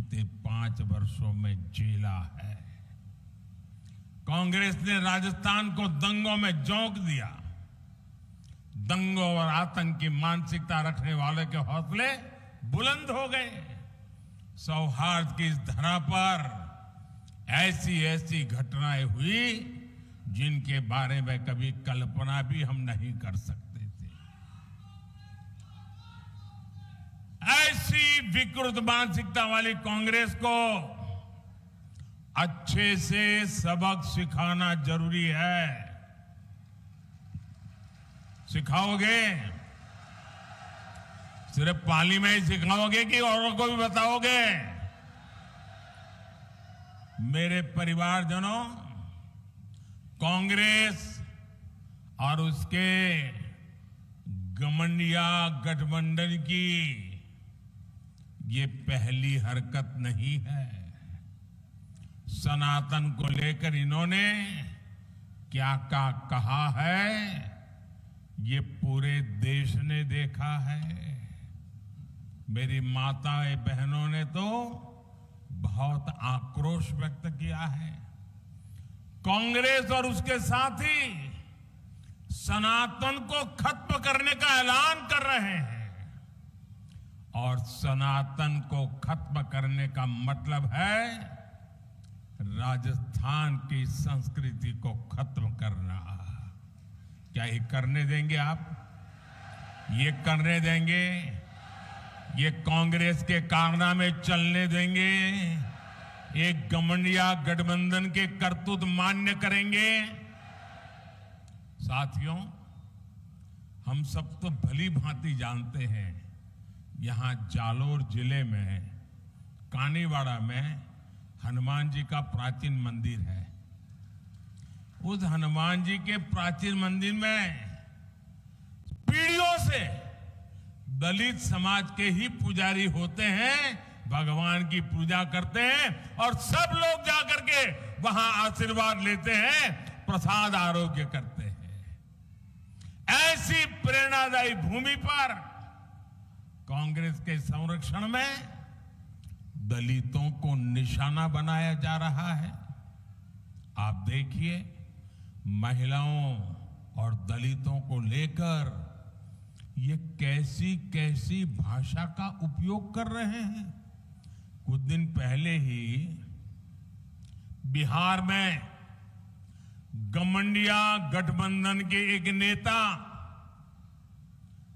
बीते 5 वर्षों में झेला है। कांग्रेस ने राजस्थान को दंगों में झोंक दिया। दंगों और आतंक की मानसिकता रखने वाले के हौसले बुलंद हो गए। सौहार्द की इस धरा पर ऐसी ऐसी घटनाएं हुई जिनके बारे में कभी कल्पना भी हम नहीं कर सकते थे। ऐसी विकृत मानसिकता वाली कांग्रेस को अच्छे से सबक सिखाना जरूरी है। सिखाओगे? सिर्फ पाली में ही सिखाओगे कि औरों को भी बताओगे? मेरे परिवारजनों, कांग्रेस और उसके घमंडिया गठबंधन की ये पहली हरकत नहीं है। सनातन को लेकर इन्होंने क्या क्या कहा है, ये पूरे देश ने देखा है। मेरी माताएं बहनों ने तो बहुत आक्रोश व्यक्त किया है। कांग्रेस और उसके साथी सनातन को खत्म करने का ऐलान कर रहे हैं और सनातन को खत्म करने का मतलब है राजस्थान की संस्कृति को खत्म करना। क्या ये करने देंगे आप? ये करने देंगे? ये कांग्रेस के कारनामे चलने देंगे? एक घमंडिया गठबंधन के करतूत मान्य करेंगे? साथियों, हम सब तो भली भांति जानते हैं, यहां जालोर जिले में कानीवाड़ा में हनुमान जी का प्राचीन मंदिर है। उस हनुमान जी के प्राचीन मंदिर में पीढ़ियों से दलित समाज के ही पुजारी होते हैं, भगवान की पूजा करते हैं और सब लोग जाकर के वहां आशीर्वाद लेते हैं, प्रसाद आरोग्य करते हैं। ऐसी प्रेरणादायी भूमि पर कांग्रेस के संरक्षण में दलितों को निशाना बनाया जा रहा है। आप देखिए, महिलाओं और दलितों को लेकर ये कैसी कैसी भाषा का उपयोग कर रहे हैं। कुछ दिन पहले ही बिहार में घमंडिया गठबंधन के एक नेता,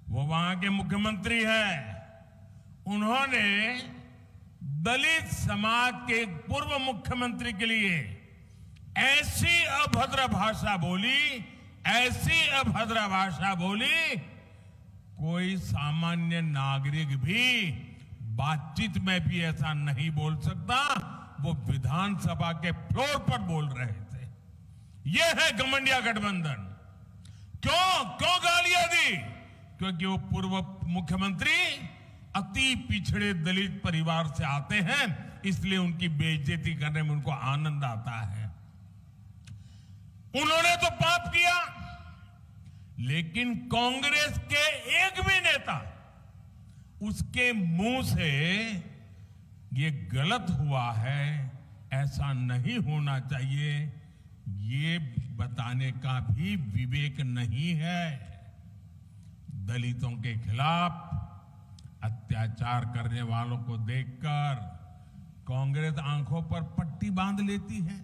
वो वहां के मुख्यमंत्री हैं, उन्होंने दलित समाज के पूर्व मुख्यमंत्री के लिए ऐसी अभद्र भाषा बोली, ऐसी अभद्र भाषा बोली, कोई सामान्य नागरिक भी बातचीत में भी ऐसा नहीं बोल सकता। वो विधानसभा के फ्लोर पर बोल रहे थे। ये है घमंडिया गठबंधन। क्यों गालियां दी? क्योंकि वो पूर्व मुख्यमंत्री अति पिछड़े दलित परिवार से आते हैं, इसलिए उनकी बेइज्जती करने में उनको आनंद आता है। उन्होंने तो पाप किया, लेकिन कांग्रेस के एक भी नेता उसके मुंह से ये गलत हुआ है, ऐसा नहीं होना चाहिए, ये बताने का भी विवेक नहीं है। दलितों के खिलाफ अत्याचार करने वालों को देखकर कांग्रेस आंखों पर पट्टी बांध लेती है।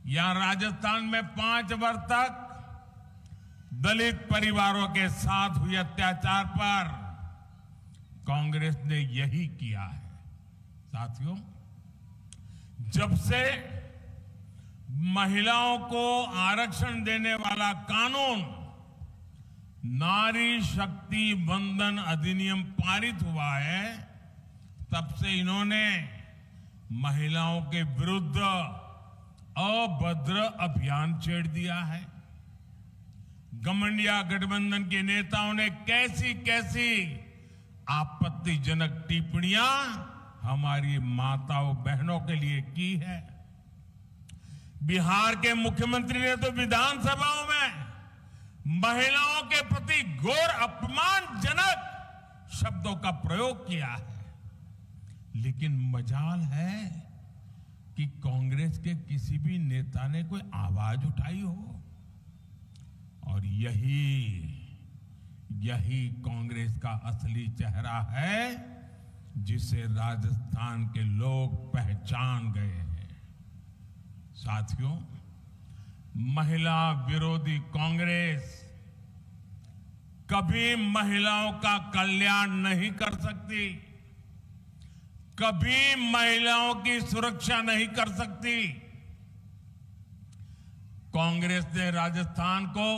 यहां राजस्थान में 5 वर्ष तक दलित परिवारों के साथ हुए अत्याचार पर कांग्रेस ने यही किया है। साथियों, जब से महिलाओं को आरक्षण देने वाला कानून नारी शक्ति वंदन अधिनियम पारित हुआ है, तब से इन्होंने महिलाओं के विरुद्ध अभद्र अभियान छेड़ दिया है। घमंडिया गठबंधन के नेताओं ने कैसी कैसी आपत्तिजनक टिप्पणियां हमारी माताओं बहनों के लिए की है। बिहार के मुख्यमंत्री ने तो विधानसभाओं में महिलाओं के प्रति घोर अपमानजनक शब्दों का प्रयोग किया है। लेकिन मजाल है कि कांग्रेस के किसी भी नेता ने कोई आवाज उठाई हो। और यही कांग्रेस का असली चेहरा है जिसे राजस्थान के लोग पहचान गए हैं। साथियों, महिला विरोधी कांग्रेस कभी महिलाओं का कल्याण नहीं कर सकती, कभी महिलाओं की सुरक्षा नहीं कर सकती। कांग्रेस ने राजस्थान को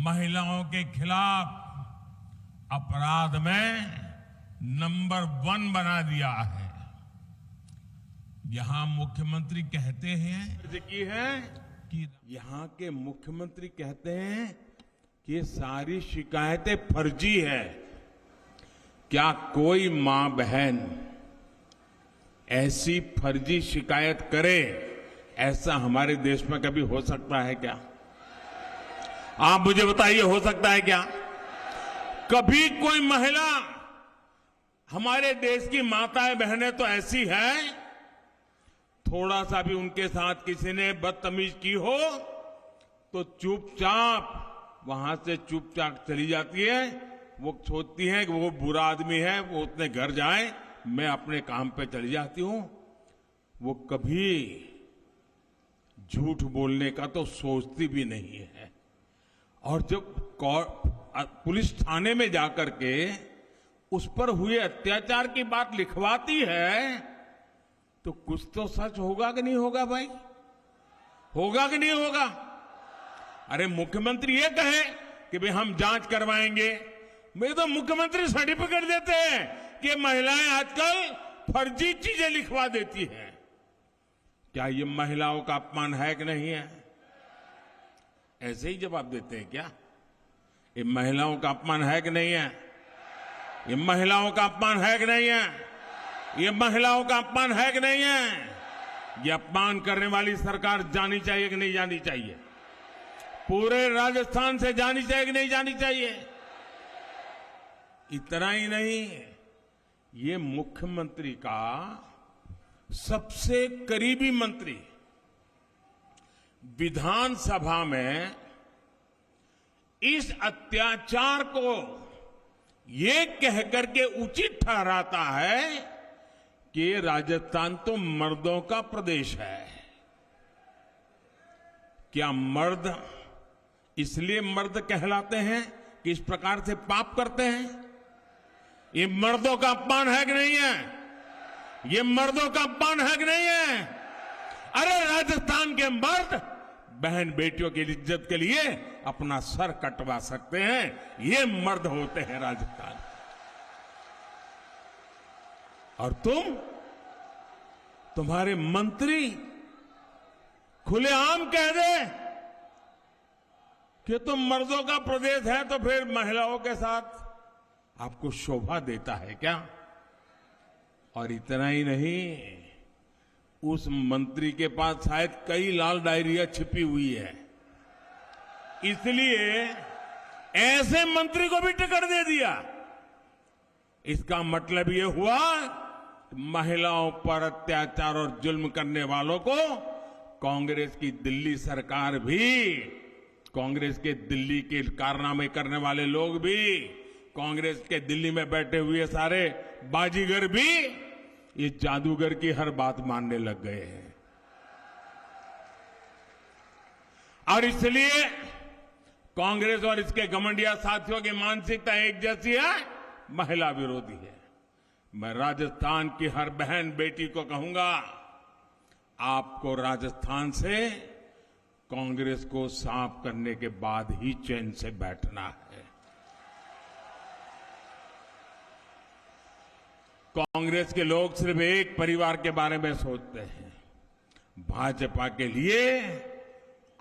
महिलाओं के खिलाफ अपराध में नंबर 1 बना दिया है। यहां मुख्यमंत्री कहते हैं कि यहां के मुख्यमंत्री कहते हैं कि ये सारी शिकायतें फर्जी है। क्या कोई मां बहन ऐसी फर्जी शिकायत करे? ऐसा हमारे देश में कभी हो सकता है क्या? आप मुझे बताइए, हो सकता है क्या? कभी कोई महिला, हमारे देश की माताएं बहनें तो ऐसी हैं, थोड़ा सा भी उनके साथ किसी ने बदतमीज की हो तो चुपचाप वहां से चुपचाप चली जाती है। वो सोचती है कि वो बुरा आदमी है, वो अपने घर जाए, मैं अपने काम पे चली जाती हूं। वो कभी झूठ बोलने का तो सोचती भी नहीं है। और जब पुलिस थाने में जाकर के उस पर हुए अत्याचार की बात लिखवाती है तो कुछ तो सच होगा कि नहीं होगा भाई? होगा कि नहीं होगा? अरे मुख्यमंत्री ये कहे कि भाई हम जांच करवाएंगे, मैं तो मुख्यमंत्री सर्टिफिकेट देते हैं कि महिलाएं आजकल फर्जी चीजें लिखवा देती हैं। क्या ये महिलाओं का अपमान है कि नहीं है? ऐसे ही जवाब देते हैं क्या? ये महिलाओं का अपमान है कि नहीं है? ये महिलाओं का अपमान है कि नहीं है? ये महिलाओं का अपमान है कि नहीं है? ये अपमान करने वाली सरकार जानी चाहिए कि नहीं जानी चाहिए? पूरे राजस्थान से जानी चाहिए कि नहीं जानी चाहिए? इतना ही नहीं, ये मुख्यमंत्री का सबसे करीबी मंत्री विधानसभा में इस अत्याचार को ये कहकर के उचित ठहराता है कि राजस्थान तो मर्दों का प्रदेश है। क्या मर्द इसलिए मर्द कहलाते हैं कि इस प्रकार से पाप करते हैं? ये मर्दों का अपमान है कि नहीं है? ये मर्दों का अपमान है कि नहीं है? अरे राजस्थान के मर्द बहन बेटियों की इज्जत के लिए अपना सर कटवा सकते हैं। ये मर्द होते हैं राजस्थान। और तुम्हारे मंत्री खुलेआम कह दे कि तुम मर्दों का प्रदेश है तो फिर महिलाओं के साथ आपको शोभा देता है क्या? और इतना ही नहीं, उस मंत्री के पास शायद कई लाल डायरिया छिपी हुई है, इसलिए ऐसे मंत्री को भी टिकट दे दिया। इसका मतलब ये हुआ महिलाओं पर अत्याचार और जुल्म करने वालों को कांग्रेस की दिल्ली सरकार भी, कांग्रेस के दिल्ली के कारनामे करने वाले लोग भी, कांग्रेस के दिल्ली में बैठे हुए सारे बाजीगर भी ये जादूगर की हर बात मानने लग गए हैं। और इसलिए कांग्रेस और इसके घमंडिया साथियों की मानसिकता एक जैसी है, महिला विरोधी है। मैं राजस्थान की हर बहन बेटी को कहूंगा, आपको राजस्थान से कांग्रेस को साफ करने के बाद ही चैन से बैठना है। कांग्रेस के लोग सिर्फ एक परिवार के बारे में सोचते हैं। भाजपा के लिए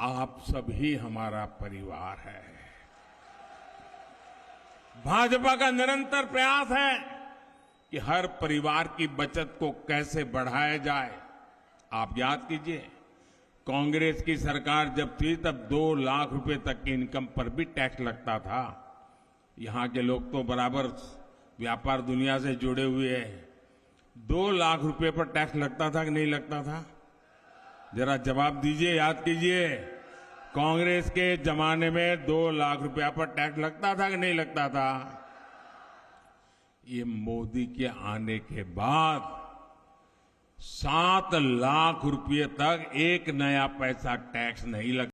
आप सभी हमारा परिवार है। भाजपा का निरंतर प्रयास है कि हर परिवार की बचत को कैसे बढ़ाया जाए। आप याद कीजिए, कांग्रेस की सरकार जब थी तब 2 लाख रुपए तक की इनकम पर भी टैक्स लगता था। यहां के लोग तो बराबर व्यापार दुनिया से जुड़े हुए हैं, 2 लाख रुपए पर टैक्स लगता था कि नहीं लगता था? जरा जवाब दीजिए, याद कीजिए। कांग्रेस के जमाने में 2 लाख रुपया पर टैक्स लगता था कि नहीं लगता था? ये मोदी के आने के बाद 7 लाख रुपए तक एक नया पैसा टैक्स नहीं लगा।